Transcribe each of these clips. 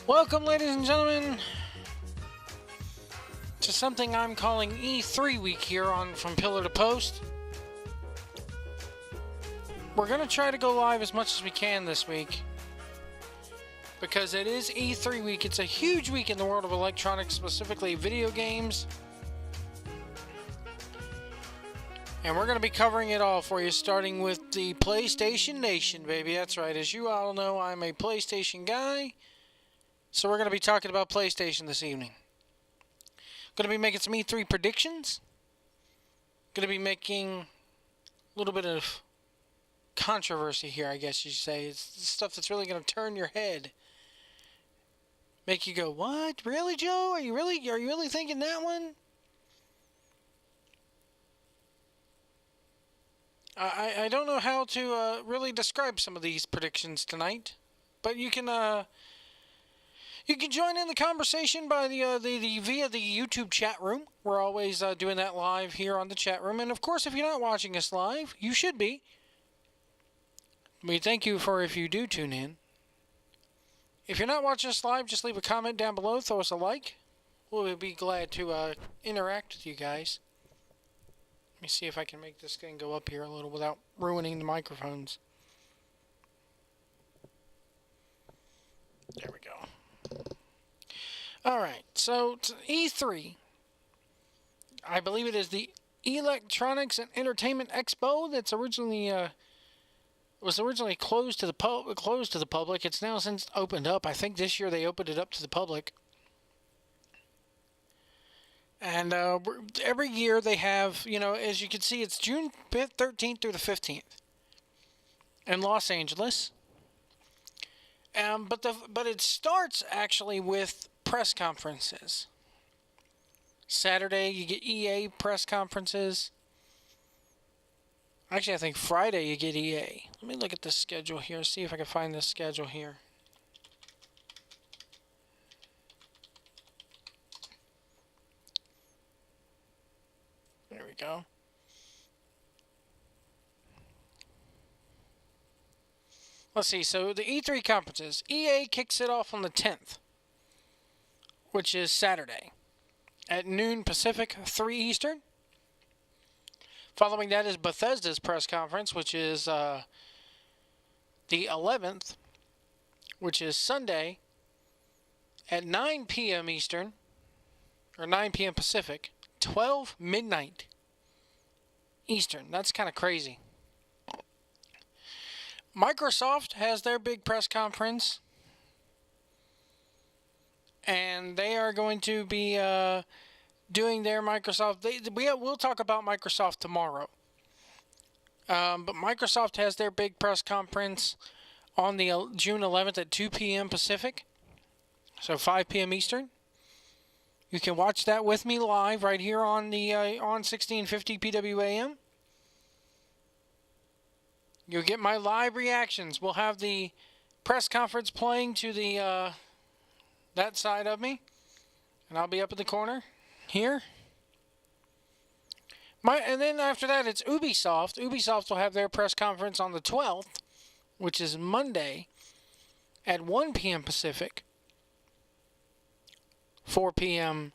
Welcome, ladies and gentlemen, to something I'm calling E3 week here on From Pillar to Post. We're going to try to go live as much as we can this week because it is E3 week. It's a huge week in the world of electronics, specifically video games. And we're going to be covering it all for you, starting with the PlayStation Nation, baby. That's right. As you all know, I'm a PlayStation guy. So we're going to be talking about PlayStation this evening. Going to be making some E3 predictions. Going to be making a little bit of controversy here, I guess you should say. It's stuff that's really going to turn your head. Make you go, what? Really, Joe? Are you really thinking that one? I don't know how to really describe some of these predictions tonight, but you can join in the conversation by via the YouTube chat room. We're always doing that live here on the chat room, and of course, if you're not watching us live, you should be. We thank you if you do tune in. If you're not watching us live, just leave a comment down below, throw us a like. We'll be glad to interact with you guys. Let me see if I can make this thing go up here a little without ruining the microphones. There we go. Alright, so E3. I believe it is the Electronics and Entertainment Expo that's originally was originally closed to the public. It's now since opened up. I think this year they opened it up to the public. And every year they have, as you can see, it's June 5th, 13th through the 15th in Los Angeles. But it starts actually with press conferences. Saturday you get EA press conferences. Actually, I think Friday you get EA. Let me look at the schedule here, see if I can find this schedule here. There we go. Let's see, so the E3 conferences. EA kicks it off on the 10th, which is Saturday, at noon Pacific, 3 Eastern. Following that is Bethesda's press conference, which is the 11th, which is Sunday, at 9 p.m. Eastern, or 9 p.m. Pacific, 12 midnight Eastern. That's kind of crazy. Microsoft has their big press conference, and they are going to be doing their Microsoft. We'll talk about Microsoft tomorrow. But Microsoft has their big press conference on the June 11th at 2 p.m. Pacific, so 5 p.m. Eastern. You can watch that with me live right here on the on 1650 PWAM. You'll get my live reactions. We'll have the press conference playing to the that side of me, and I'll be up in the corner here. And then after that, it's Ubisoft. Ubisoft will have their press conference on the 12th, which is Monday, at 1 p.m. Pacific, 4 p.m.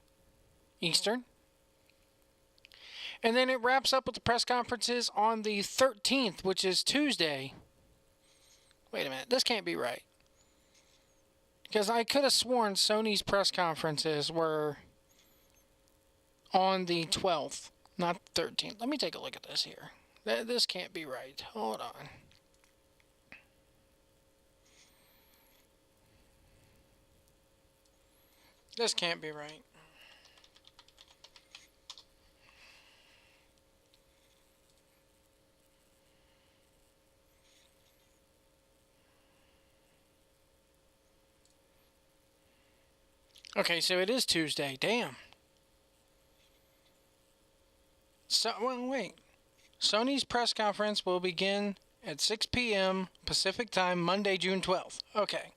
Eastern. And then it wraps up with the press conferences on the 13th, which is Tuesday. Wait a minute, this can't be right. Because I could have sworn Sony's press conferences were on the 12th, not the 13th. Let me take a look at this here. This can't be right. Hold on. This can't be right. Okay, so it is Tuesday. Damn. So, well, wait. Sony's press conference will begin at 6 p.m. Pacific time, Monday, June 12th. Okay.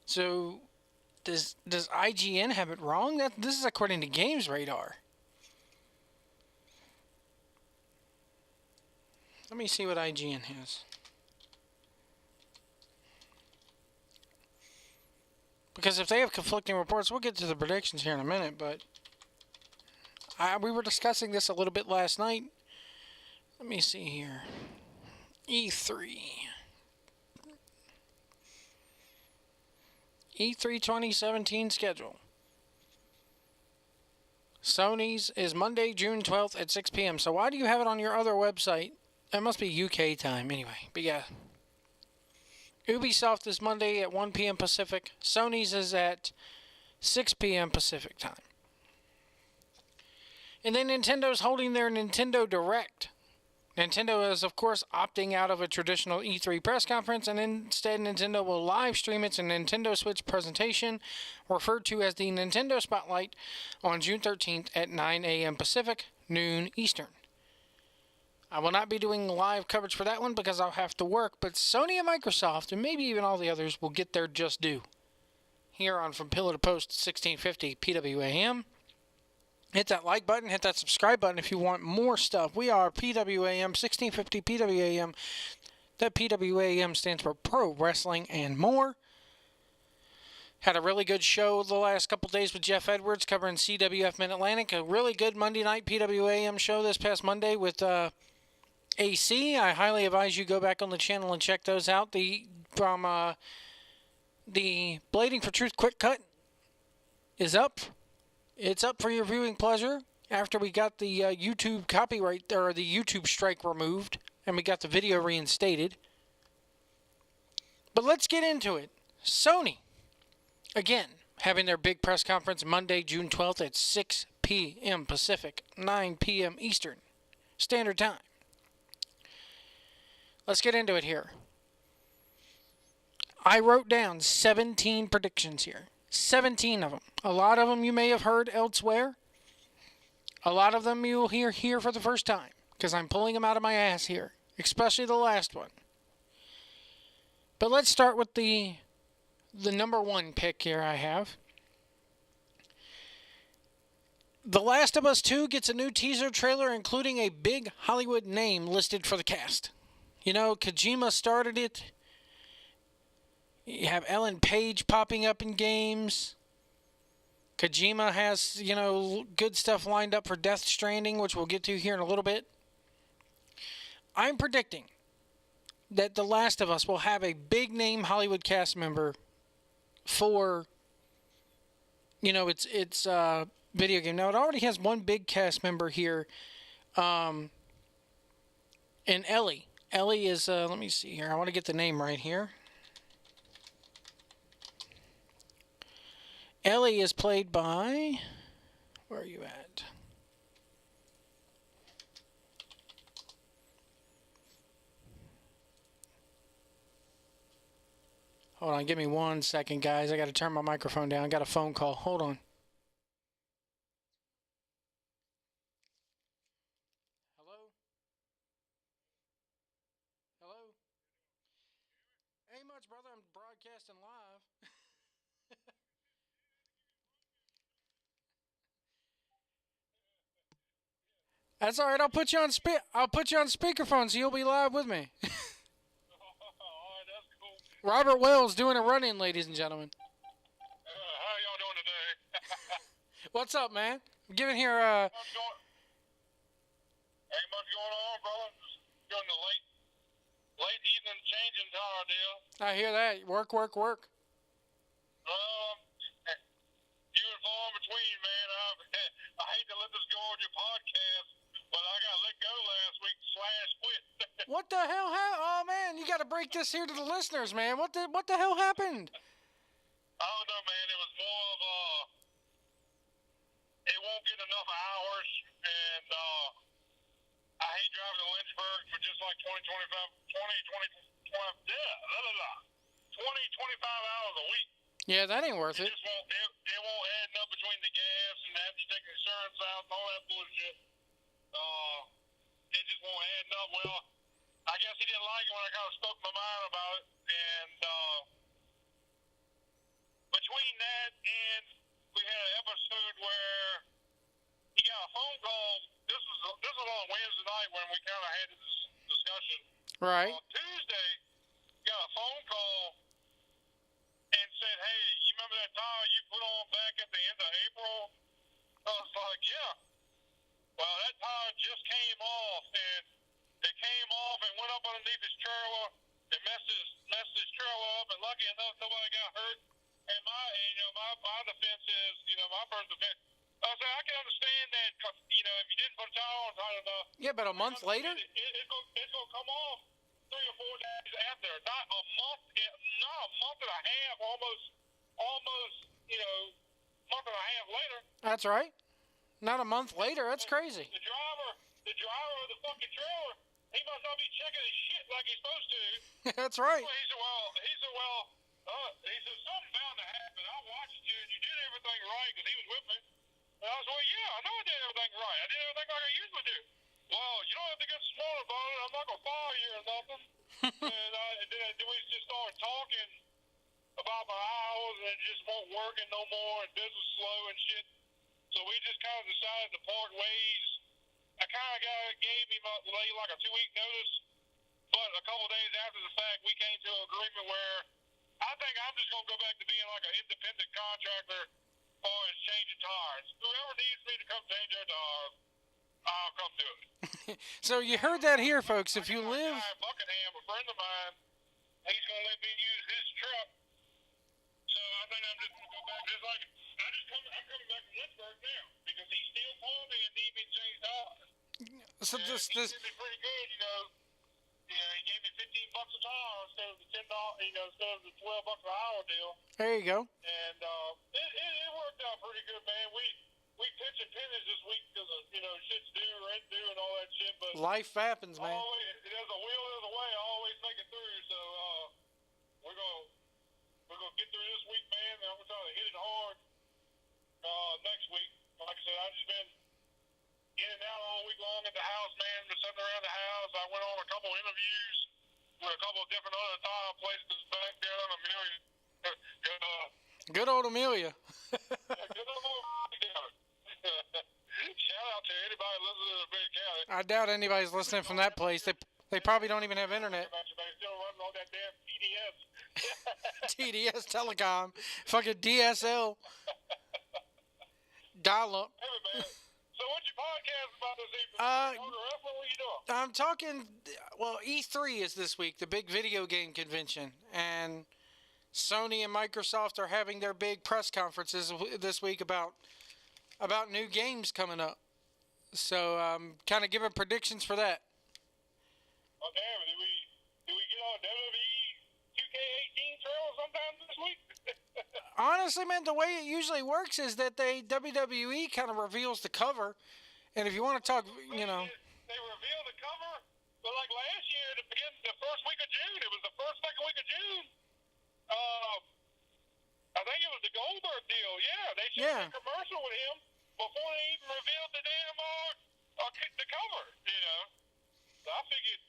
So, does IGN have it wrong? This is according to Games Radar. Let me see what IGN has. Because if they have conflicting reports, we'll get to the predictions here in a minute, but we were discussing this a little bit last night. Let me see here. E3. E3 2017 schedule. Sony's is Monday, June 12th at 6 p.m. So why do you have it on your other website? That must be UK time anyway. But yeah. Ubisoft is Monday at 1 p.m. Pacific. Sony's is at 6 p.m. Pacific time. And then Nintendo's holding their Nintendo Direct. Nintendo is, of course, opting out of a traditional E3 press conference, and instead Nintendo will live stream its Nintendo Switch presentation, referred to as the Nintendo Spotlight, on June 13th at 9 a.m. Pacific, noon Eastern. I will not be doing live coverage for that one because I'll have to work, but Sony and Microsoft, and maybe even all the others, will get their just due. Here on From Pillar to Post 1650 PWAM. Hit that like button, hit that subscribe button if you want more stuff. We are PWAM, 1650 PWAM. That PWAM stands for Pro Wrestling and More. Had a really good show the last couple days with Jeff Edwards covering CWF Mid-Atlantic. A really good Monday night PWAM show this past Monday with AC. I highly advise you go back on the channel and check those out. The Blading for Truth Quick Cut is up. It's up for your viewing pleasure after we got the YouTube copyright, or the YouTube strike removed, and we got the video reinstated. But let's get into it. Sony, again, having their big press conference Monday, June 12th at 6 p.m. Pacific, 9 p.m. Eastern Standard Time. Let's get into it here. I wrote down 17 predictions here. 17 of them. A lot of them you may have heard elsewhere. A lot of them you'll hear here for the first time, because I'm pulling them out of my ass here, especially the last one. But let's start with the number one pick here I have. The Last of Us 2 gets a new teaser trailer, including a big Hollywood name listed for the cast. You know, Kojima started it. You have Ellen Page popping up in games. Kojima has, you know, good stuff lined up for Death Stranding, which we'll get to here in a little bit. I'm predicting that The Last of Us will have a big-name Hollywood cast member for, you know, its video game. Now, it already has one big cast member here, and Ellie. Ellie is, let me see here. I want to get the name right here. Ellie is played by... Where are you at? Hold on, give me 1 second, guys. I got to turn my microphone down. I got a phone call. Hold on. Hello? Hello? Ain't much, brother. I'm broadcasting live. That's all right. I'll put you on speakerphone, so you'll be live with me. Alright, that's cool. Robert Wells doing a run-in, ladies and gentlemen. How y'all doing today? What's up, man? I'm giving here. Ain't much going on, brother. Just doing the late evening changing time deal. I hear that. Work. You and far in between, man. I hate to let this go on your podcast, but I got let go last week / quit. What the hell? Oh man, you got to break this here to the listeners, man. What the hell happened? I don't know, man. It was more of it won't get enough hours, and I hate driving to Lynchburg for just like 20, 25 hours a week. Yeah, that ain't worth it. It won't add up between the gas and have to take insurance out and all that bullshit. It just won't add up. Well, I guess he didn't like it when I kind of spoke my mind about it. And between that and we had an episode where he got a phone call. This was on Wednesday night when we kind of had this discussion. Right. On Tuesday, got a phone call and said, "Hey, you remember that tire you put on back at the end of April? I was like, yeah. Well, that tire just came off, and it came off and went up underneath his trailer and messed his trailer up. And lucky enough, nobody got hurt. And my defense is, my first defense. I said I can understand that, 'cause, if you didn't put a tire on tight enough. Yeah, but a month later? It's gonna come off 3 or 4 days after. Not a month and a half, almost, month and a half later. That's right. Not a month later. That's crazy. The driver of the fucking trailer, he must not be checking his shit like he's supposed to. That's right. He said, something bound to happen. I watched you, and you did everything right, because he was with me. And I was like, yeah, I know I did everything right. I did everything like I usually do. Well, you don't have to get smart about it. I'm not going to fire you or nothing. and then we just started talking about my hours, and it just won't working no more, and business slow and shit. So we just kind of decided to part ways. I kind of gave him like a 2-week notice, but a couple of days after the fact, we came to an agreement where I think I'm just going to go back to being like an independent contractor as far as changing tires. Whoever needs me to come change their tires, I'll come do it. So you heard that here, folks. If you live... Buckingham, a friend of mine, he's going to let me use his truck. So I think I'm just going to go back. Just like, I'm coming back from Lynchburg now because he still called me and need me to change tires. So He did me pretty good, he gave me $15 a tire instead of the $10, instead of the $12 an hour deal. There you go. And it worked out pretty good, man. We pitching pennies this week because of shit's due, rent due, and all that shit. But Life happens, man. There's a will, there's a way. I always make it through. So we're gonna get through this week, man. And I'm gonna try to hit it hard next week. Like I said, I've just been in and out all week long at the house, man. Just sitting around the house. I went on a couple interviews with a couple of different other tire places back there on Amelia. Good old Amelia. Good old Amelia. Shout out to anybody listening to the Big County. I doubt anybody's listening from that place. They probably don't even have internet. Still running on that damn TDS TDS. Telecom. Fucking DSL. Dial-up. Hey, man. So what's your podcast about this evening? What are you doing? I'm talking... Well, E3 is this week, the big video game convention. And Sony and Microsoft are having their big press conferences this week about new games coming up. So I'm kind of giving predictions for that. Oh, damn. Did we get on WWE 2K18 trail sometime this week? Honestly, man, the way it usually works is that WWE kind of reveals the cover. And if you want to talk, They reveal the cover, but like last year, the first week of June, it was the second week of June. I think it was the Goldberg deal. Yeah, they showed a commercial with him before they even revealed the damn the cover. So I figured,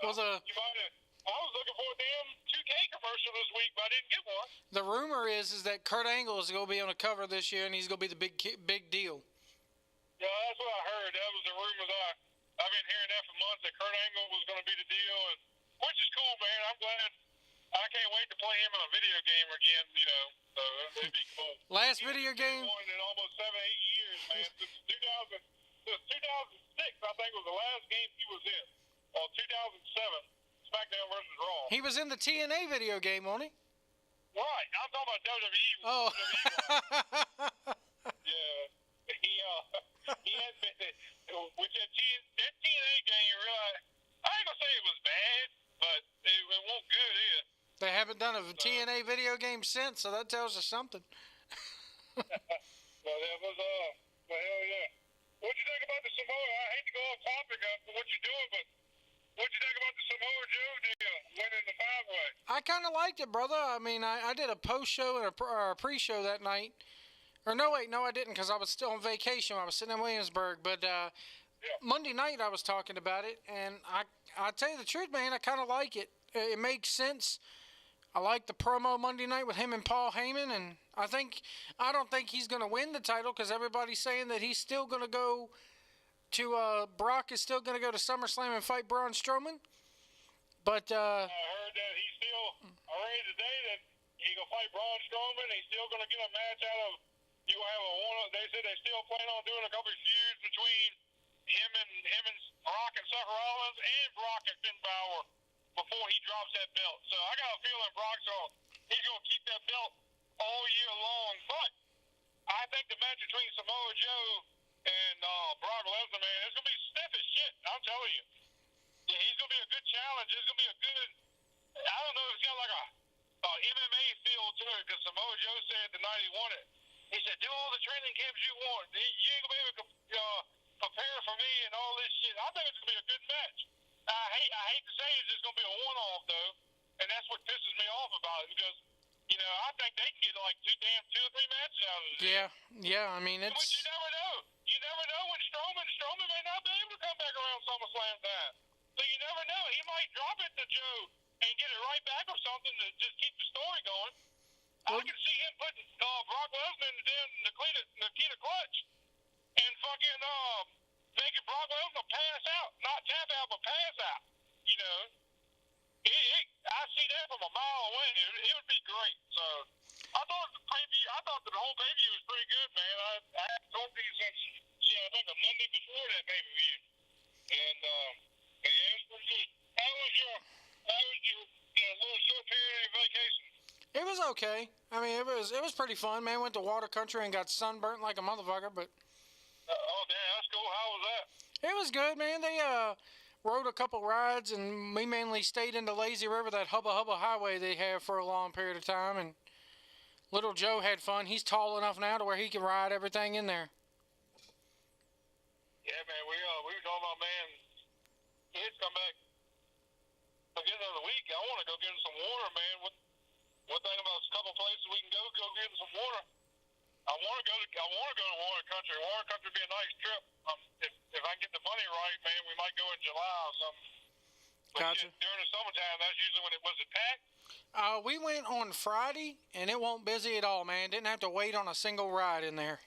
I was looking for a damn 2K commercial this week, but I didn't get one. The rumor is that Kurt Angle is going to be on the cover this year, and he's going to be the big deal. Yeah, that's what I heard. That was the rumors. I've been hearing that for months, that Kurt Angle was going to be the deal, which is cool, man. I'm glad. I can't wait to play him in a video game again, so it'd be cool. Last video game? One in almost 7-8 years, man. Since 2006, I think was the last game he was in. Or 2007, SmackDown versus Raw. He was in the TNA video game, wasn't he? Right. I'm talking about WWE. Oh. Yeah. He had been, with that TNA game, you realize, I ain't going to say it was bad, but it wasn't good either. They haven't done a TNA video game since, so that tells us something. Well, that was, well, hell yeah. What'd you think about the Samoa? I hate to go off topic of what you're doing, but what'd you think about the Samoa Joe deal winning the 5-way? I kind of liked it, brother. I mean, I did a post-show and a pre-show that night. Or no, wait, no, I didn't, because I was still on vacation. I was sitting in Williamsburg. But Monday night I was talking about it, and I tell you the truth, man, I kind of like it. It makes sense. I like the promo Monday night with him and Paul Heyman, and I don't think he's going to win the title because everybody's saying that he's still going to go to Brock is still going to go to SummerSlam and fight Braun Strowman. But I heard that I read today that he gonna fight Braun Strowman. He's still gonna get a match out of. You have a one. They said they still plan on doing a couple of feuds between him and Brock and Seth Rollins and Brock and Finn Balor before he drops that belt. So I got a feeling he's gonna keep that belt all year long. But I think the match between Samoa Joe and Brock Lesnar, man, it's gonna be stiff as shit. I'm telling you. Yeah, he's gonna be a good challenge. It's gonna be a good. I don't know. It's got like a MMA feel to it because Samoa Joe said the night he won it. He said, "Do all the training camps you want. You ain't gonna be able to prepare for me and all this shit." I think it's gonna be a good match. I hate to say it's just gonna be a one-off though, and that's what pisses me off about it because I think they can get like two or three matches out of it. Yeah. I mean, But you never know. You never know when Strowman may not be able to come back around SummerSlam time. So you never know. He might drop it to Joe and get it right back or something to just keep the story going. I can see him putting Brock Lesnar in the damn Nikita clutch and fucking making Brock Lesnar pass out. Not tap out, but pass out. I see that from a mile away. It would be great. So I thought the whole pay-per-view was pretty good, man. I haven't talked to you since, I think a Monday before that pay-per-view. And yeah, it's pretty good. How was your little short period of vacation? It was okay. I mean, it was pretty fun, man. Went to water country and got sunburnt like a motherfucker, but. Oh, damn, that's cool. How was that? It was good, man. They rode a couple rides, and we mainly stayed in the Lazy River, that Hubba Hubba highway they have for a long period of time. And little Joe had fun. He's tall enough now to where he can ride everything in there. Yeah, man. We were talking about, man. Kids come back beginning of the week. I want to go get in some water, man. One thing about a couple places we can go get in some water. I want to go to water country. Water country would be a nice trip. If I can get the money right, man, we might go in July or something. But Gotcha. during the summertime, that's usually when it was packed. We went on Friday, and it wasn't busy at all, man. Didn't have to wait on a single ride in there.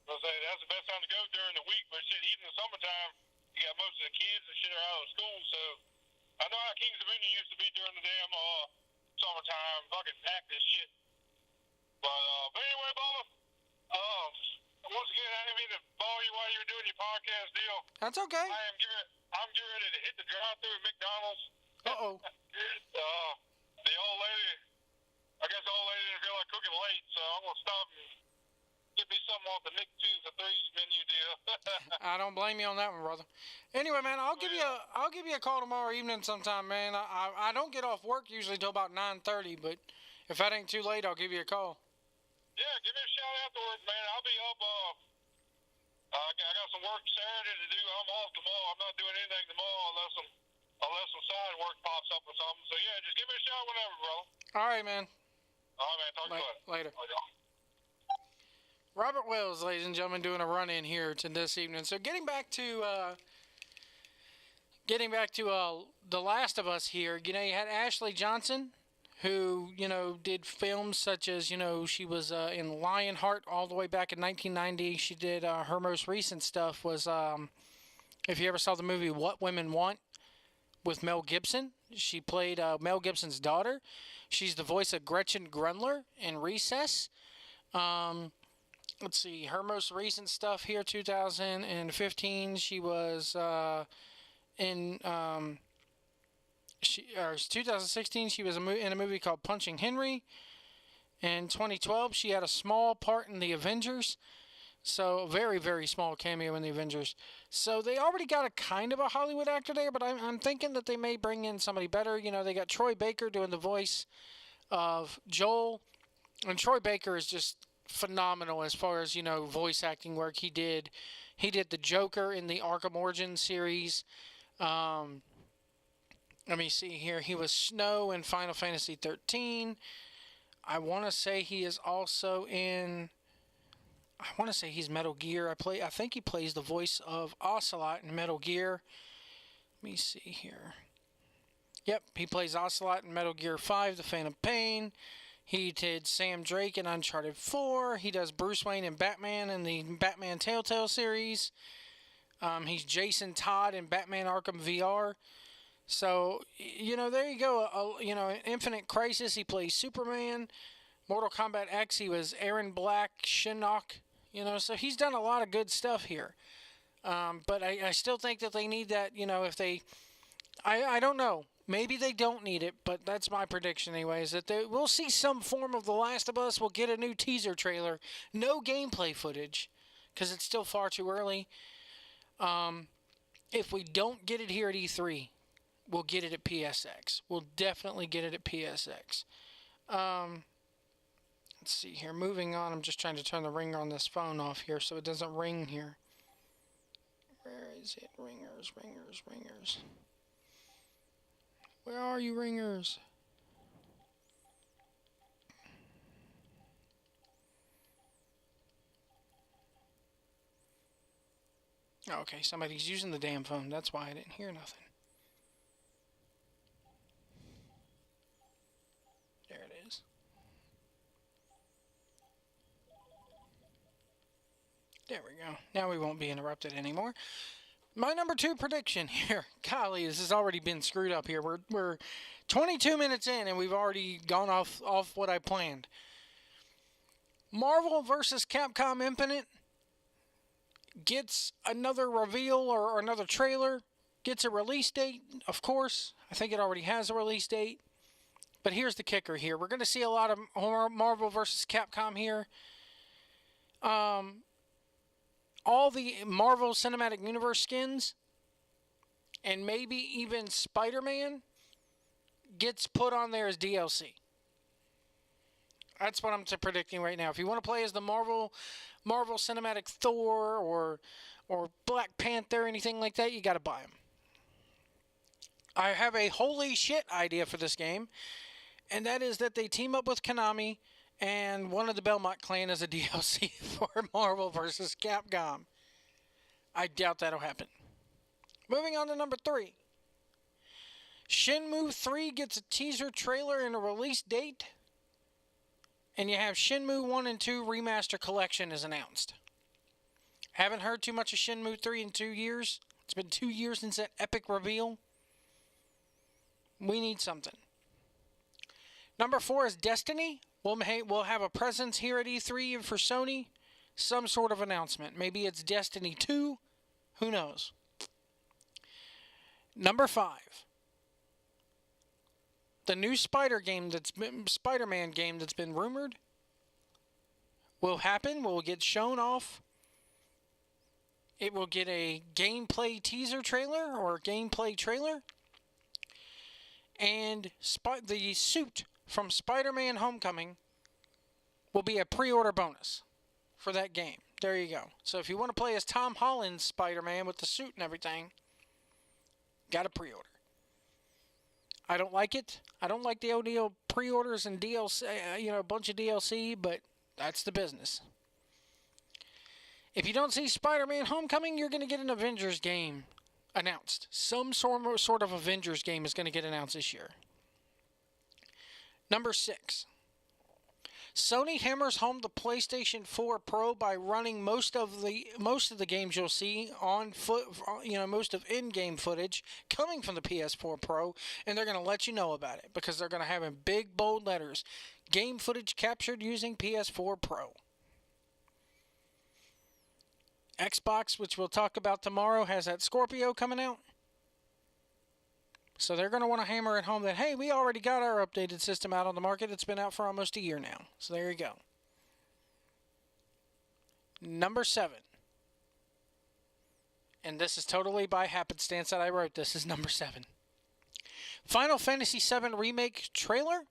I'll say that's the best time to go during the week. But shit, even in the summertime, you got most of the kids and shit are out of school. So I know how Kings Dominion used to be during the damn summertime, fucking packed as shit. But anyway, Bubba, once again, I didn't mean to bother you while you were doing your podcast deal. That's okay. I'm getting ready to hit the drive-thru at McDonald's. Uh-oh. The old lady, I guess the old lady didn't feel like cooking late, so I'm gonna stop and get me something off the Nick 2 for 3 menu deal. I don't blame you on that one, brother. Anyway, man, I'll give you a call tomorrow evening sometime, man. I don't get off work usually till about 9:30, but if that ain't too late, I'll give you a call. Yeah, give me a shout afterwards, man. I'll be up. I got some work Saturday to do. I'm off tomorrow. I'm not doing anything tomorrow unless some side work pops up or something. So yeah, just give me a shout whenever, bro. All right, man. All right, man. Talk to you Later. later. Robert Wells, ladies and gentlemen, doing a run-in here to this evening. So getting back to The Last of Us here, you had Ashley Johnson, who, did films such as, she was in Lionheart all the way back in 1990. She did, her most recent stuff was, if you ever saw the movie What Women Want with Mel Gibson, she played Mel Gibson's daughter. She's the voice of Gretchen Grundler in Recess. Let's see, her most recent stuff here, 2015, she was in... 2016, she was in a movie called Punching Henry. In 2012, she had a small part in The Avengers. So, a very, very small cameo in The Avengers. So, they already got a kind of a Hollywood actor there, but I'm thinking that they may bring in somebody better. They got Troy Baker doing the voice of Joel. And Troy Baker is just phenomenal as far as, voice acting work. He did the Joker in the Arkham Origins series. Let me see here. He was Snow in Final Fantasy 13. I want to say he is also in... I want to say he's Metal Gear. I think he plays the voice of Ocelot in Metal Gear. Let me see here. Yep, he plays Ocelot in Metal Gear 5, The Phantom Pain. He did Sam Drake in Uncharted 4. He does Bruce Wayne and Batman in the Batman Telltale series. He's Jason Todd in Batman Arkham VR. So, there you go. In Infinite Crisis, he plays Superman. Mortal Kombat X, he was Aaron Black, Shinnok. So he's done a lot of good stuff here. But I still think that they need that, if they. I don't know. Maybe they don't need it, but that's my prediction anyway, is that we'll see some form of The Last of Us. We'll get a new teaser trailer. No gameplay footage, because it's still far too early. If we don't get it here at E3, we'll get it at PSX. We'll definitely get it at PSX. Let's see here. Moving on. I'm just trying to turn the ringer on this phone off here so it doesn't ring here. Where is it? Ringers, ringers, ringers. Where are you, ringers? Okay, somebody's using the damn phone. That's why I didn't hear nothing. There it is. There we go. Now we won't be interrupted anymore. My number 2 prediction here. Golly, this has already been screwed up here. We're 22 minutes in and we've already gone off what I planned. Marvel vs. Capcom Infinite gets another reveal or another trailer. Gets a release date, of course. I think it already has a release date. But here's the kicker here. We're going to see a lot of Marvel vs. Capcom here. All the Marvel Cinematic Universe skins, and maybe even Spider-Man, gets put on there as DLC. That's what I'm predicting right now. If you want to play as the Marvel Cinematic Thor or Black Panther, anything like that, you got to buy them. I have a holy shit idea for this game, and that is that they team up with Konami and one of the Belmont clan as a DLC for Marvel vs. Capcom. I doubt that'll happen. Moving on to number 3. Shenmue 3 gets a teaser trailer and a release date. And you have Shenmue 1 and 2 Remaster Collection is announced. Haven't heard too much of Shenmue 3 in 2 years. It's been 2 years since that epic reveal. We need something. Number 4 is Destiny. We'll have a presence here at E3 for Sony. Some sort of announcement. Maybe it's Destiny 2. Who knows? Number 5. The new Spider-Man game that's been rumored will happen. Will get shown off. It will get a gameplay teaser trailer or gameplay trailer. And the suit from Spider-Man Homecoming will be a pre-order bonus for that game. There you go. So if you want to play as Tom Holland's Spider-Man with the suit and everything, got to pre-order. I don't like it. I don't like the ODO pre-orders and DLC, a bunch of DLC, but that's the business. If you don't see Spider-Man Homecoming, you're going to get an Avengers game announced. Some sort of Avengers game is going to get announced this year. Number 6. Sony hammers home the PlayStation 4 Pro by running most of the games you'll see on foot, most of in-game footage coming from the PS4 Pro, and they're going to let you know about it because they're going to have in big bold letters, game footage captured using PS4 Pro. Xbox, which we'll talk about tomorrow, has that Scorpio coming out. So they're going to want to hammer it home that, hey, we already got our updated system out on the market. It's been out for almost a year now. So there you go. Number 7. And this is totally by happenstance that I wrote this, is number 7. Final Fantasy VII Remake trailer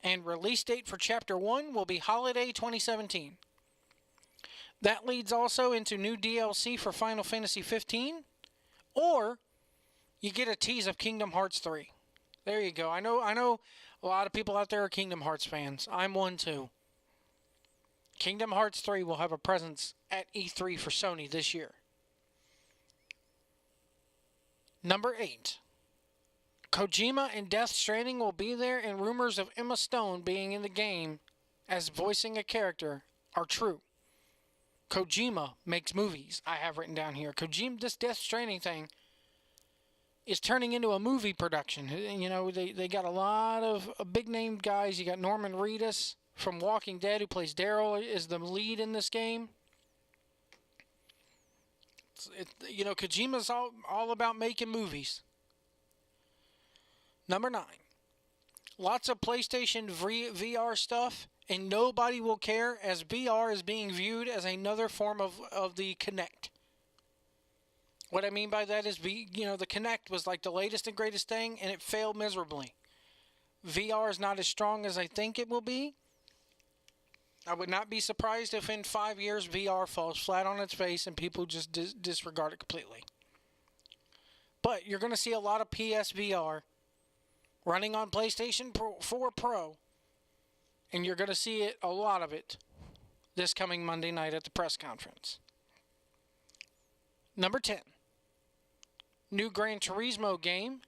and release date for Chapter 1 will be Holiday 2017. That leads also into new DLC for Final Fantasy 15, or you get a tease of Kingdom Hearts 3. There you go. I know a lot of people out there are Kingdom Hearts fans. I'm one too. Kingdom Hearts 3 will have a presence at E3 for Sony this year. Number 8. Kojima and Death Stranding will be there, and rumors of Emma Stone being in the game as voicing a character are true. Kojima makes movies, I have written down here. Kojima, this Death Stranding thing, is turning into a movie production. You know, they got a lot of big name guys. You got Norman Reedus from Walking Dead, who plays Daryl, is the lead in this game. You know, Kojima's all about making movies. Number 9. Lots of PlayStation VR stuff, and nobody will care, as VR is being viewed as another form of the Kinect. What I mean by that is, you know, the Kinect was like the latest and greatest thing, and it failed miserably. VR is not as strong as I think it will be. I would not be surprised if in 5 years VR falls flat on its face and people just disregard it completely. But you're going to see a lot of PSVR running on PlayStation 4 Pro, and you're going to see a lot of it this coming Monday night at the press conference. Number 10. New Gran Turismo game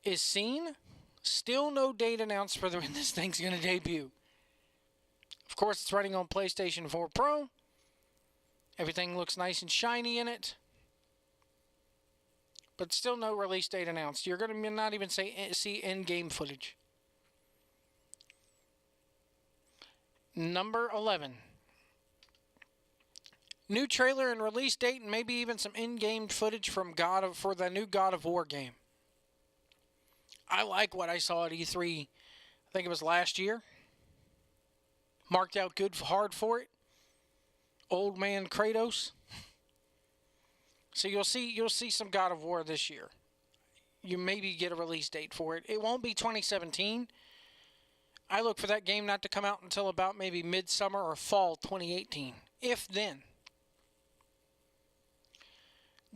is seen. Still no date announced for when this thing's going to debut. Of course, it's running on PlayStation 4 Pro. Everything looks nice and shiny in it. But still no release date announced. You're going to not even see in-game footage. Number 11. New trailer and release date, and maybe even some in-game footage from for the new God of War game. I like what I saw at E3. I think it was last year. Marked out hard for it. Old man Kratos. So you'll see some God of War this year. You maybe get a release date for it. It won't be 2017. I look for that game not to come out until about maybe midsummer or fall 2018, if then.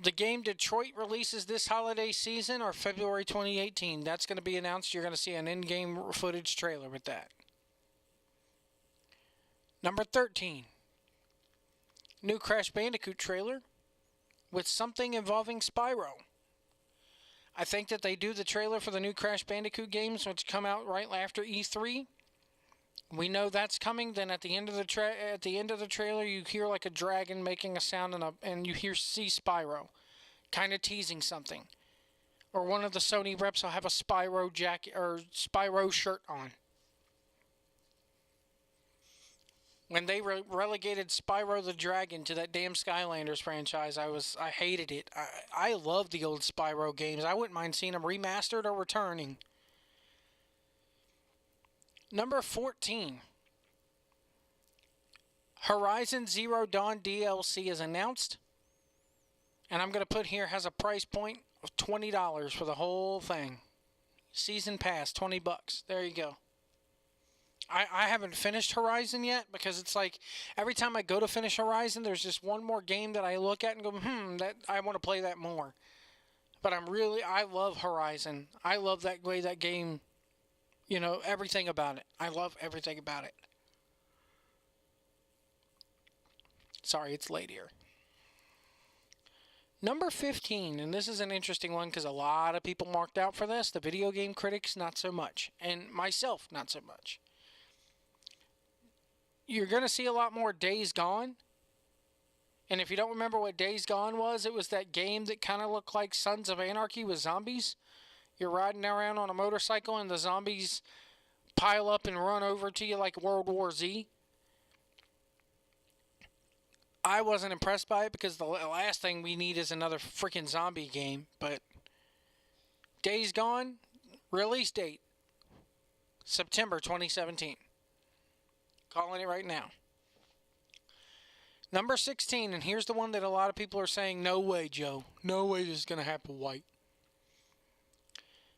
The game Detroit releases this holiday season or February 2018. That's going to be announced. You're going to see an in-game footage trailer with that. Number 13. New Crash Bandicoot trailer with something involving Spyro. I think that they do the trailer for the new Crash Bandicoot games, which come out right after E3. We know that's coming. Then at the end of the trailer, you hear like a dragon making a sound, and you see Spyro, kind of teasing something. Or one of the Sony reps will have a Spyro jacket or Spyro shirt on. When they relegated Spyro the Dragon to that damn Skylanders franchise, I hated it. I love the old Spyro games. I wouldn't mind seeing them remastered or returning. Number 14. Horizon Zero Dawn DLC is announced. And I'm going to put here, has a price point of $20 for the whole thing. Season pass, $20. There you go. I haven't finished Horizon yet, because it's like every time I go to finish Horizon, there's just one more game that I look at and go, that I want to play that more. But I love Horizon. I love that way that game, you know, everything about it. I love everything about it. Sorry, it's late here. Number 15, and this is an interesting one because a lot of people marked out for this. The video game critics, not so much. And myself, not so much. You're going to see a lot more Days Gone. And if you don't remember what Days Gone was, it was that game that kind of looked like Sons of Anarchy with zombies. You're riding around on a motorcycle and the zombies pile up and run over to you like World War Z. I wasn't impressed by it because the last thing we need is another freaking zombie game. But Days Gone, release date, September 2017. Calling it right now. Number 16, and here's the one that a lot of people are saying, no way, Joe. No way this is going to happen, White.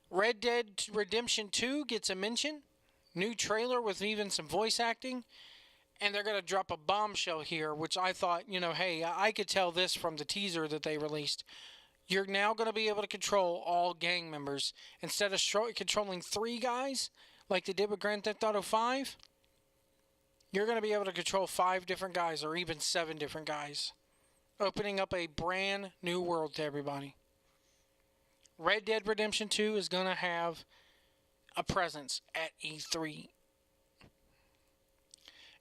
Red Dead Redemption 2 gets a mention. New trailer with even some voice acting. And they're going to drop a bombshell here, which I thought, you know, hey, I could tell this from the teaser that they released. You're now going to be able to control all gang members. Instead of controlling 3 guys, like they did with Grand Theft Auto 5, you're going to be able to control 5 different guys, or even 7 different guys. Opening up a brand new world to everybody. Red Dead Redemption 2 is going to have a presence at E3.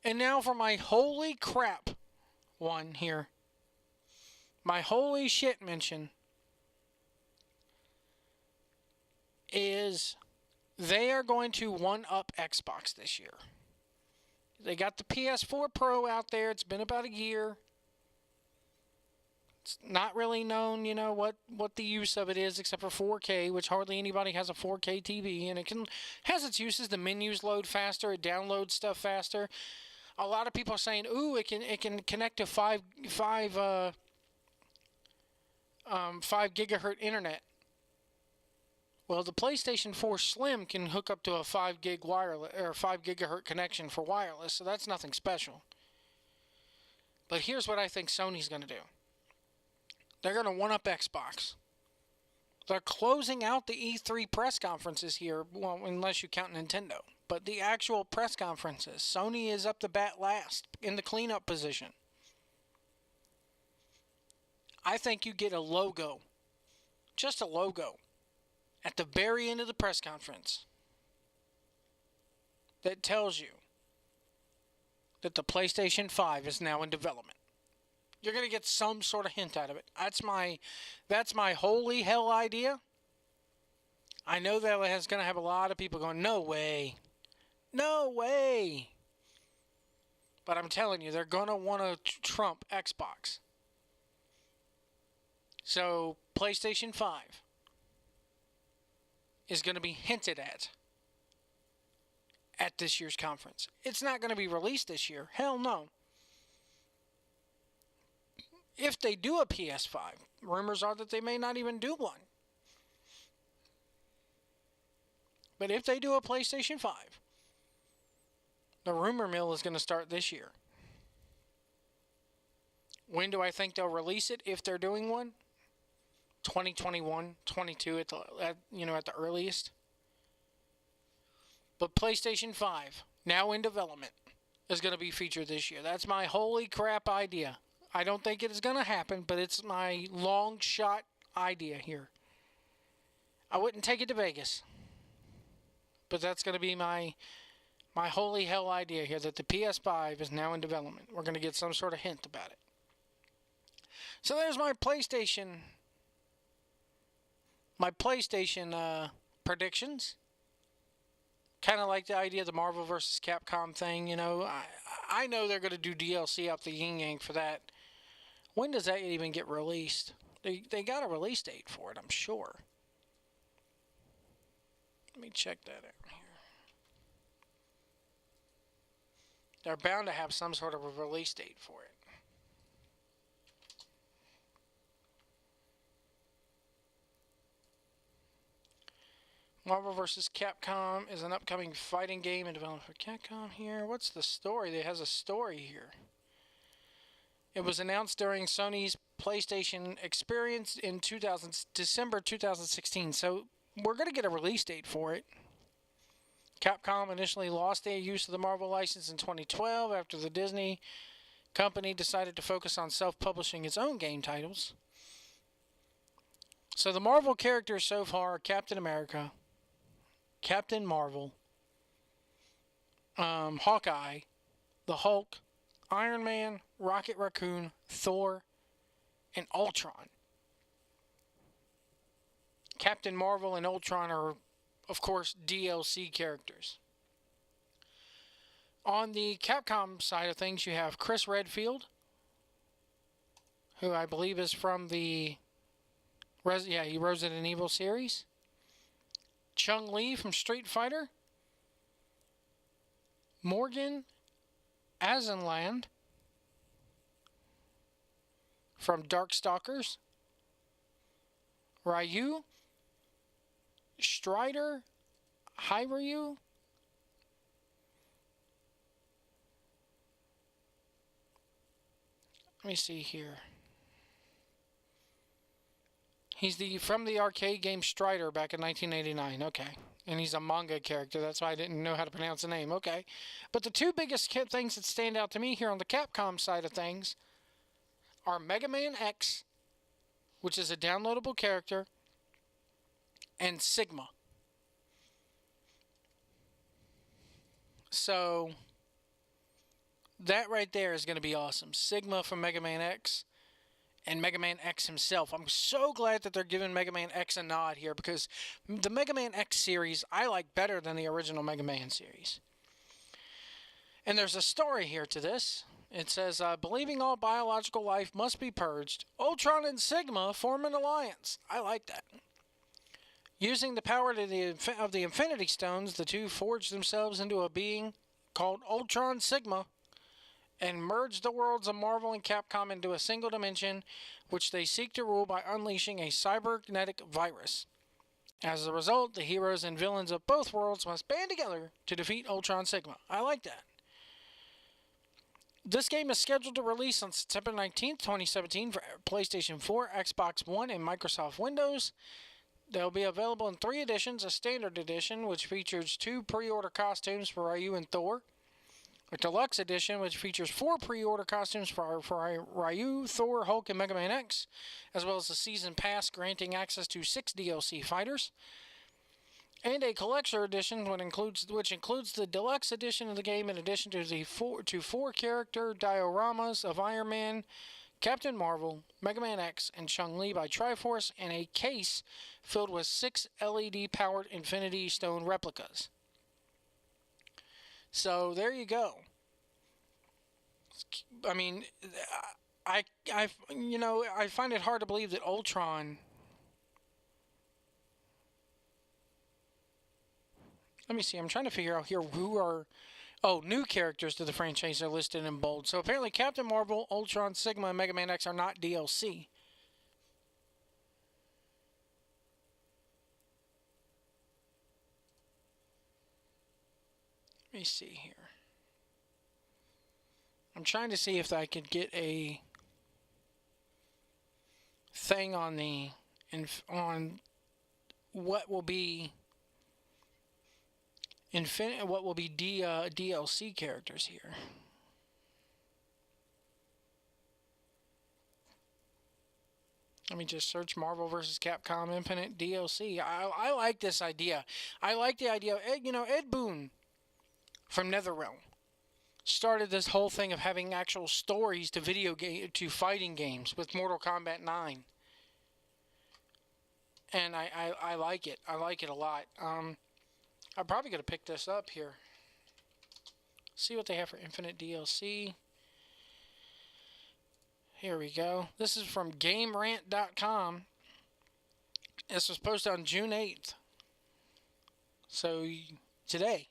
And now for my holy crap one here. My holy shit mention. is they are going to one-up Xbox this year. They got the PS4 Pro out there. It's been about a year. It's not really known, what the use of it is except for 4K, which hardly anybody has a 4K TV, and has its uses. The menus load faster, it downloads stuff faster. A lot of people are saying, "Ooh, it can connect to 5 gigahertz internet." Well, the PlayStation 4 Slim can hook up to a 5 gig wireless or 5 gigahertz connection for wireless, so that's nothing special. But here's what I think Sony's going to do. They're going to one-up Xbox. They're closing out the E3 press conferences here, well, unless you count Nintendo. But the actual press conferences, Sony is up the bat last in the cleanup position. I think you get a logo, just a logo, at the very end of the press conference that tells you that the PlayStation 5 is now in development. You're going to get some sort of hint out of it. That's my holy hell idea. I know that it's going to have a lot of people going, no way. No way. But I'm telling you, they're going to want to trump Xbox. So, PlayStation 5 is going to be hinted at this year's conference. It's not going to be released this year. Hell no. If they do a PS5, rumors are that they may not even do one. But if they do a PlayStation 5, the rumor mill is going to start this year. When do I think they'll release it if they're doing one? 2021, 22 at the earliest. But PlayStation 5, now in development, is going to be featured this year. That's my holy crap idea. I don't think it is going to happen, but it's my long shot idea here. I wouldn't take it to Vegas. But that's going to be my holy hell idea here, that the PS5 is now in development. We're going to get some sort of hint about it. So there's my PlayStation predictions. Kind of like the idea of the Marvel vs. Capcom thing, I know they're going to do DLC out the yin yang for that. When does that even get released? They got a release date for it, I'm sure. Let me check that out here. They're bound to have some sort of a release date for it. Marvel vs. Capcom is an upcoming fighting game in development for Capcom here. What's the story? It has a story here. It was announced during Sony's PlayStation Experience in December 2016. So we're going to get a release date for it. Capcom initially lost their use of the Marvel license in 2012 after the Disney company decided to focus on self-publishing its own game titles. So the Marvel characters so far are Captain America, Captain Marvel, Hawkeye, the Hulk, Iron Man, Rocket Raccoon, Thor, and Ultron. Captain Marvel and Ultron are, of course, DLC characters. On the Capcom side of things, you have Chris Redfield, who I believe is from the Resident Evil series. Chun-Li from Street Fighter. Morgan Azenland from Darkstalkers. Ryu. Strider Hiryu. Let me see here. He's from the arcade game Strider back in 1989. Okay. And he's a manga character. That's why I didn't know how to pronounce the name. Okay. But the two biggest things that stand out to me here on the Capcom side of things are Mega Man X, which is a downloadable character, and Sigma. So that right there is going to be awesome. Sigma from Mega Man X and Mega Man X himself. I'm so glad that they're giving Mega Man X a nod here because the Mega Man X series I like better than the original Mega Man series. And there's a story here to this. It says, believing all biological life must be purged, Ultron and Sigma form an alliance. I like that. Using the power of the Infinity Stones, the two forge themselves into a being called Ultron Sigma and merge the worlds of Marvel and Capcom into a single dimension, which they seek to rule by unleashing a cybernetic virus. As a result, the heroes and villains of both worlds must band together to defeat Ultron Sigma. I like that. This game is scheduled to release on September 19th, 2017 for PlayStation 4, Xbox One, and Microsoft Windows. They'll be available in 3 editions: a standard edition, which features 2 pre-order costumes for Ryu and Thor; a deluxe edition, which features 4 pre-order costumes for Ryu, Thor, Hulk, and Mega Man X, as well as a season pass granting access to 6 DLC fighters; and a collector edition, which includes the deluxe edition of the game in addition to the 4 character dioramas of Iron Man, Captain Marvel, Mega Man X, and Chun-Li by Triforce, and a case filled with 6 LED-powered Infinity Stone replicas. So there you go. I mean, I find it hard to believe that Ultron. Let me see. I'm trying to figure out here who are. Oh, new characters to the franchise are listed in bold. So apparently Captain Marvel, Ultron, Sigma, and Mega Man X are not DLC. Let me see here. I'm trying to see if I could get a thing on what will be DLC characters here. Let me just search Marvel vs. Capcom Infinite DLC. I like this idea. I like the idea. Ed Boon from NetherRealm started this whole thing of having actual stories to fighting games with Mortal Kombat 9. And I like it. I like it a lot. I'm probably going to pick this up here. See what they have for Infinite DLC. Here we go. This is from GameRant.com. This was posted on June 8th. So, today.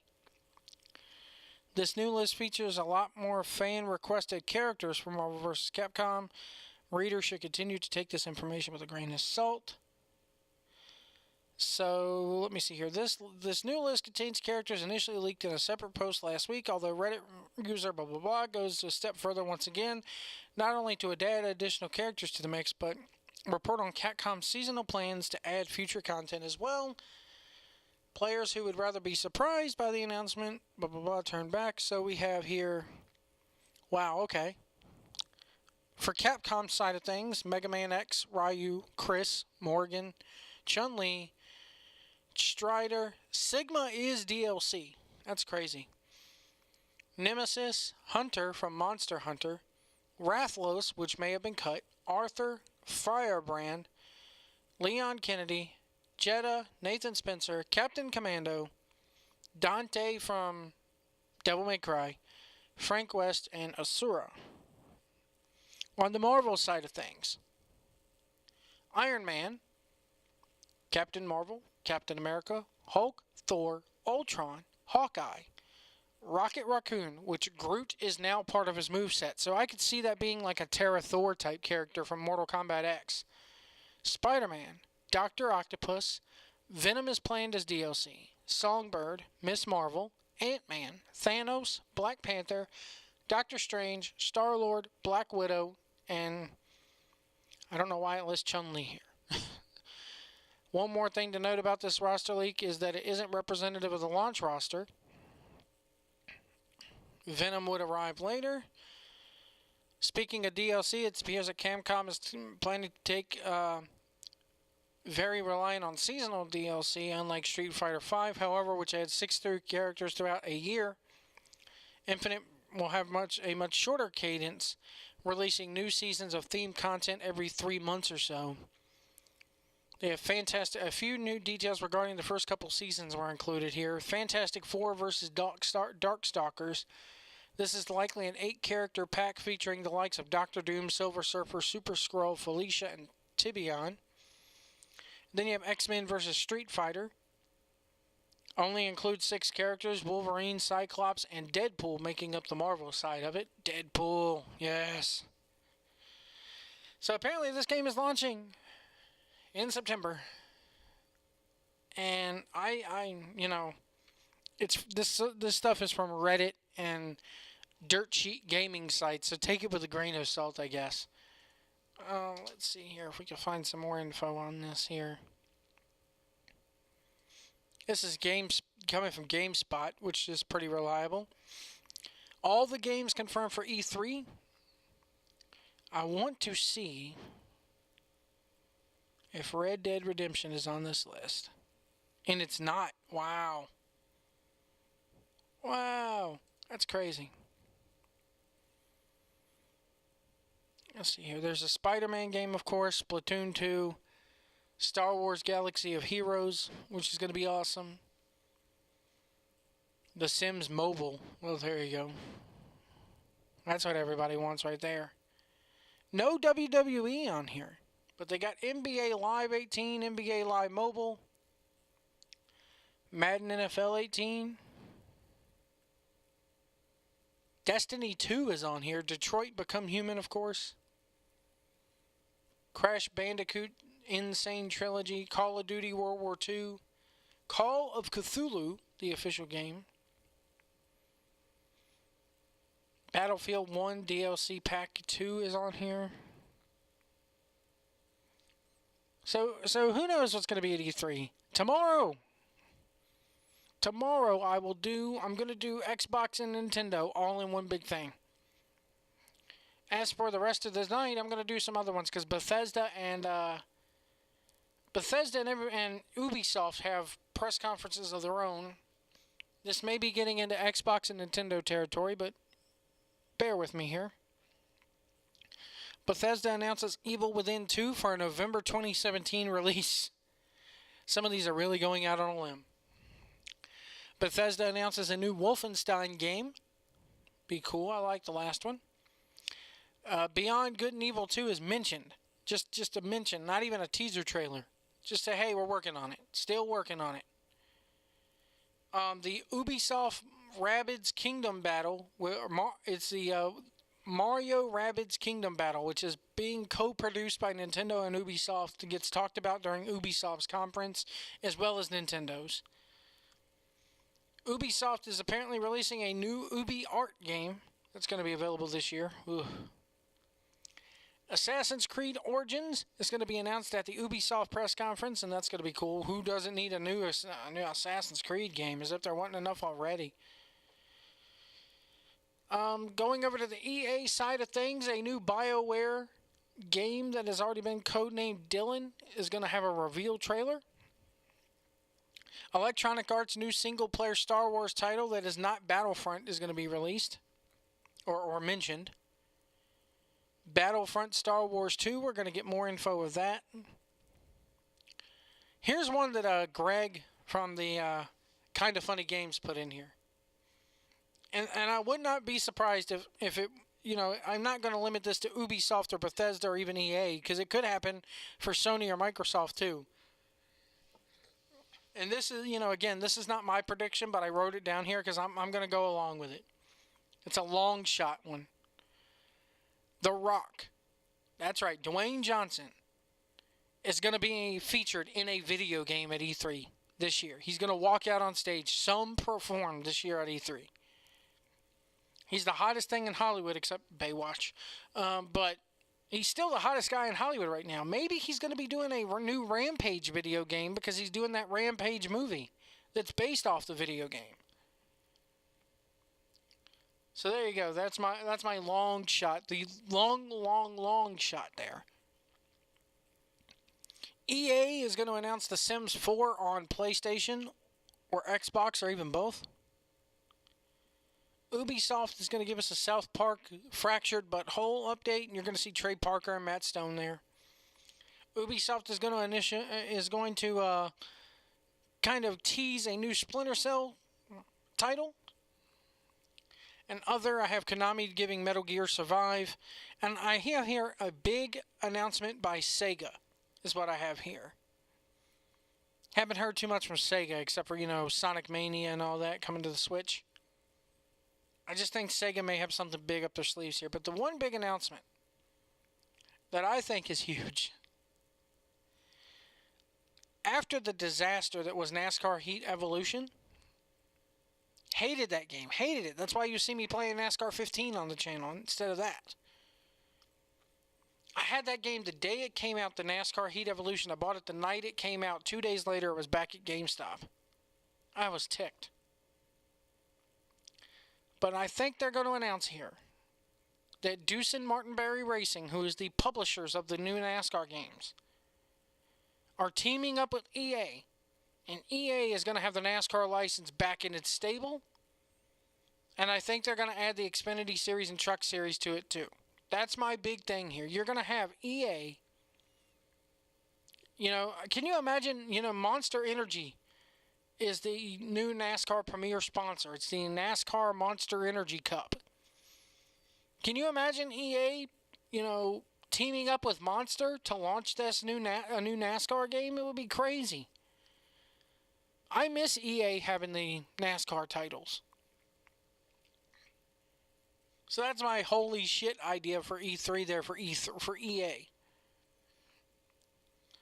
This new list features a lot more fan-requested characters from Marvel vs. Capcom. Readers should continue to take this information with a grain of salt. So, let me see here. This new list contains characters initially leaked in a separate post last week, although Reddit user blah blah blah goes a step further once again, not only to add additional characters to the mix, but report on Capcom's seasonal plans to add future content as well. Players who would rather be surprised by the announcement, blah blah blah, turn back. So we have here, wow, okay. For Capcom's side of things, Mega Man X, Ryu, Chris, Morgan, Chun-Li, Strider, Sigma is DLC. That's crazy. Nemesis, Hunter from Monster Hunter, Rathlos, which may have been cut, Arthur, Firebrand, Leon Kennedy, Jeddah, Nathan Spencer, Captain Commando, Dante from Devil May Cry, Frank West, and Asura. On the Marvel side of things, Iron Man, Captain Marvel, Captain America, Hulk, Thor, Ultron, Hawkeye, Rocket Raccoon, which Groot is now part of his moveset, so I could see that being like a Terra Thor type character from Mortal Kombat X. Spider-Man, Dr. Octopus, Venom is planned as DLC, Songbird, Miss Marvel, Ant-Man, Thanos, Black Panther, Doctor Strange, Star-Lord, Black Widow, and I don't know why it lists Chun-Li here. One more thing to note about this roster leak is that it isn't representative of the launch roster. Venom would arrive later. Speaking of DLC, it appears that Capcom is planning to take very reliant on seasonal DLC, unlike Street Fighter V, however, which adds 6 characters throughout a year. Infinite will have a much shorter cadence, releasing new seasons of themed content every 3 months or so. They have a few new details regarding the first couple seasons were included here. Fantastic Four versus Darkstalkers. This is likely an 8-character pack featuring the likes of Doctor Doom, Silver Surfer, Super Skrull, Felicia, and Tibion. Then you have X-Men versus Street Fighter. Only includes 6 characters, Wolverine, Cyclops, and Deadpool making up the Marvel side of it. Deadpool, yes. So apparently this game is launching in September. And it's this stuff is from Reddit and dirt sheet gaming sites, so take it with a grain of salt, I guess. Let's see here if we can find some more info on this here. This is coming from GameSpot, which is pretty reliable. All the games confirmed for E3. I want to see if Red Dead Redemption is on this list. And it's not. Wow. Wow. That's crazy. Let's see here. There's a Spider-Man game, of course. Splatoon 2. Star Wars Galaxy of Heroes, which is going to be awesome. The Sims Mobile. Well, there you go. That's what everybody wants right there. No WWE on here. But they got NBA Live 18, NBA Live Mobile, Madden NFL 18. Destiny 2 is on here. Detroit Become Human, of course. Crash Bandicoot Insane Trilogy. Call of Duty World War II. Call of Cthulhu, the official game. Battlefield 1 DLC Pack 2 is on here. So who knows what's going to be at E3? Tomorrow I'm going to do Xbox and Nintendo all in one big thing. As for the rest of the night, I'm going to do some other ones because Bethesda and Ubisoft have press conferences of their own. This may be getting into Xbox and Nintendo territory, but bear with me here. Bethesda announces Evil Within 2 for a November 2017 release. Some of these are really going out on a limb. Bethesda announces a new Wolfenstein game. Be cool. I like the last one. Beyond Good and Evil 2 is mentioned. Just a mention, not even a teaser trailer. Just say, hey, we're working on it. Still working on it. The Ubisoft Rabbids Kingdom Battle. It's the Mario Rabbids Kingdom Battle, which is being co-produced by Nintendo and Ubisoft. It gets talked about during Ubisoft's conference, as well as Nintendo's. Ubisoft is apparently releasing a new Ubi art game that's going to be available this year. Ugh. Assassin's Creed Origins is going to be announced at the Ubisoft press conference, and that's going to be cool. Who doesn't need a new Assassin's Creed game, as if there wasn't enough already? Going over to the EA side of things, a new BioWare game that has already been codenamed Dylan is going to have a reveal trailer. Electronic Arts' new single-player Star Wars title that is not Battlefront is going to be released or mentioned. Battlefront Star Wars 2, we're going to get more info of that. Here's one that Greg from the Kinda Funny Games put in here. And I would not be surprised if it, I'm not going to limit this to Ubisoft or Bethesda or even EA, because it could happen for Sony or Microsoft too. And this is, again, this is not my prediction, but I wrote it down here because I'm going to go along with it. It's a long shot one. The Rock. That's right, Dwayne Johnson is going to be featured in a video game at E3 this year. He's going to walk out on stage, some perform this year at E3. He's the hottest thing in Hollywood except Baywatch. But he's still the hottest guy in Hollywood right now. Maybe he's going to be doing a new Rampage video game because he's doing that Rampage movie that's based off the video game. So there you go. That's my long shot. The long shot there. EA is going to announce The Sims 4 on PlayStation or Xbox or even both. Ubisoft is going to give us a South Park Fractured But Whole update, and you're going to see Trey Parker and Matt Stone there. Ubisoft is going to kind of tease a new Splinter Cell title. And I have Konami giving Metal Gear Survive. And I have here a big announcement by Sega, is what I have here. Haven't heard too much from Sega, except for, Sonic Mania and all that coming to the Switch. I just think Sega may have something big up their sleeves here. But the one big announcement that I think is huge, after the disaster that was NASCAR Heat Evolution, hated that game. Hated it. That's why you see me playing NASCAR 15 on the channel instead of that. I had that game the day it came out, the NASCAR Heat Evolution. I bought it the night it came out. 2 days later, it was back at GameStop. I was ticked. But I think they're going to announce here that Deuce and Martinberry Racing, who is the publishers of the new NASCAR games, are teaming up with EA. And EA is going to have the NASCAR license back in its stable. And I think they're going to add the Xfinity Series and Truck Series to it too. That's my big thing here. You're going to have EA. Can you imagine, Monster Energy is the new NASCAR premier sponsor. It's the NASCAR Monster Energy Cup. Can you imagine EA, teaming up with Monster to launch this new NASCAR game? It would be crazy. I miss EA having the NASCAR titles. So that's my holy shit idea for E3 there for EA.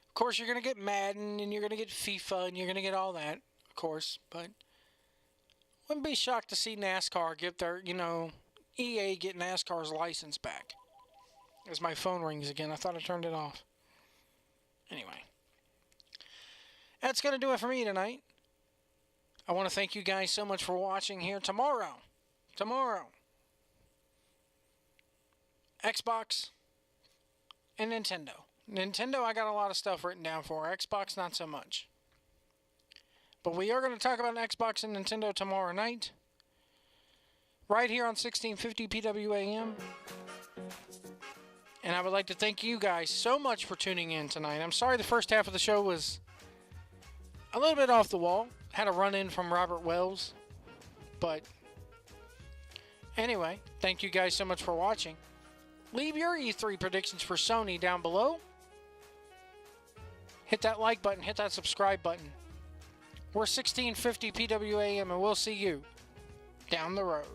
Of course, you're going to get Madden, and you're going to get FIFA, and you're going to get all that, of course. But wouldn't be shocked to see NASCAR get their, EA get NASCAR's license back. As my phone rings again, I thought I turned it off. Anyway. That's going to do it for me tonight. I want to thank you guys so much for watching here. Tomorrow, Xbox and Nintendo. Nintendo, I got a lot of stuff written down for. Xbox, not so much. But we are going to talk about Xbox and Nintendo tomorrow night. Right here on 1650 PWAM. And I would like to thank you guys so much for tuning in tonight. I'm sorry the first half of the show was a little bit off the wall. Had a run-in from Robert Wells. But anyway, thank you guys so much for watching. Leave your E3 predictions for Sony down below. Hit that like button. Hit that subscribe button. We're 1650 PWAM, and we'll see you down the road.